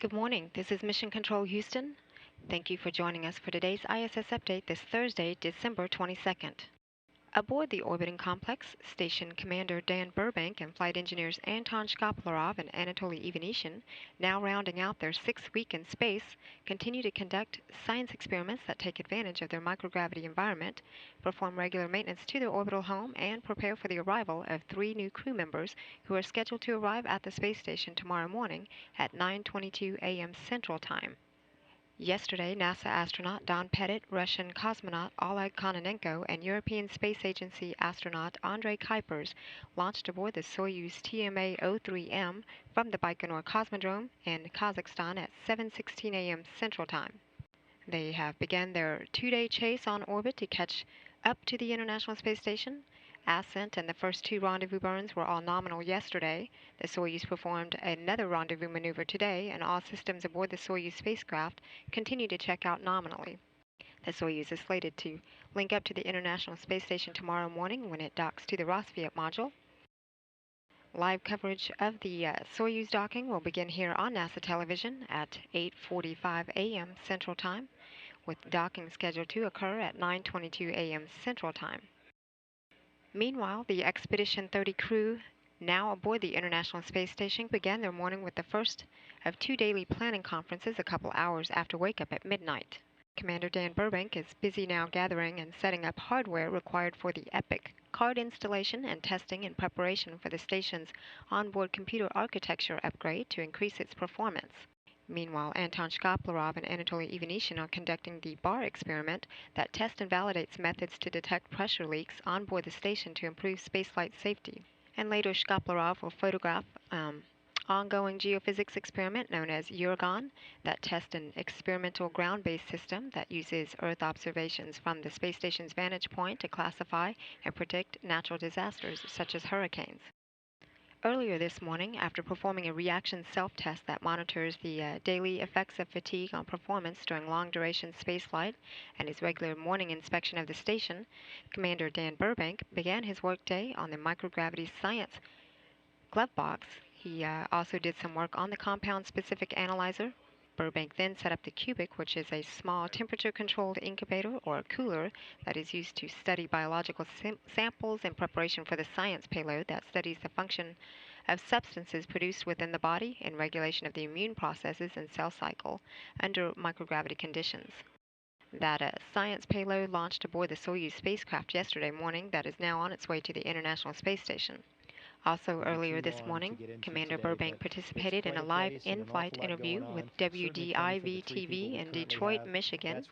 Good morning. This is Mission Control Houston. Thank you for joining us for today's ISS Update this Thursday, December 22nd. Aboard the orbiting complex, Station Commander Dan Burbank and Flight Engineers Anton Shkaplerov and Anatoly Ivanishin, now rounding out their 6th week in space, continue to conduct science experiments that take advantage of their microgravity environment, perform regular maintenance to their orbital home, and prepare for the arrival of 3 new crew members who are scheduled to arrive at the space station tomorrow morning at 9:22 a.m. Central Time. Yesterday, NASA astronaut Don Pettit, Russian cosmonaut Oleg Kononenko, and European Space Agency astronaut Andrei Kuipers launched aboard the Soyuz TMA-03M from the Baikonur Cosmodrome in Kazakhstan at 7:16 a.m. Central Time. They have begun their 2-day chase on orbit to catch up to the International Space Station. Ascent and the first 2 rendezvous burns were all nominal yesterday. The Soyuz performed another rendezvous maneuver today, and all systems aboard the Soyuz spacecraft continue to check out nominally. The Soyuz is slated to link up to the International Space Station tomorrow morning when it docks to the Rossviet module. Live coverage of the Soyuz docking will begin here on NASA television at 8:45 a.m. Central Time, with docking scheduled to occur at 9:22 a.m. Central Time. Meanwhile, the Expedition 30 crew, now aboard the International Space Station, began their morning with the first of 2 daily planning conferences a couple hours after wake-up at midnight. Commander Dan Burbank is busy now gathering and setting up hardware required for the EPIC card installation and testing in preparation for the station's onboard computer architecture upgrade to increase its performance. Meanwhile, Anton Shkaplerov and Anatoly Ivanishin are conducting the BAR experiment that tests and validates methods to detect pressure leaks on board the station to improve spaceflight safety. And later, Shkaplerov will photograph ongoing geophysics experiment known as Uragan that tests an experimental ground-based system that uses Earth observations from the space station's vantage point to classify and predict natural disasters such as hurricanes. Earlier this morning, after performing a reaction self-test that monitors the daily effects of fatigue on performance during long-duration spaceflight and his regular morning inspection of the station, Commander Dan Burbank began his workday on the microgravity science glove box. He also did some work on the compound-specific analyzer. Burbank then set up the Cubic, which is a small temperature-controlled incubator or cooler that is used to study biological samples in preparation for the science payload that studies the function of substances produced within the body in regulation of the immune processes and cell cycle under microgravity conditions. That science payload launched aboard the Soyuz spacecraft yesterday morning that is now on its way to the International Space Station. Also earlier this morning, Commander Burbank participated in a live in-flight interview with WDIV-TV in Detroit, Michigan.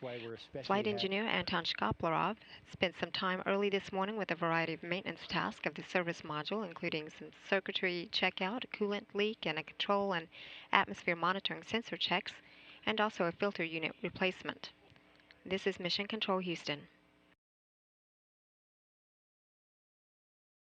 Flight engineer Anton Shkaplerov spent some time early this morning with a variety of maintenance tasks of the service module, including some circuitry checkout, a coolant leak, and a control and atmosphere monitoring sensor checks, and also a filter unit replacement. This is Mission Control Houston.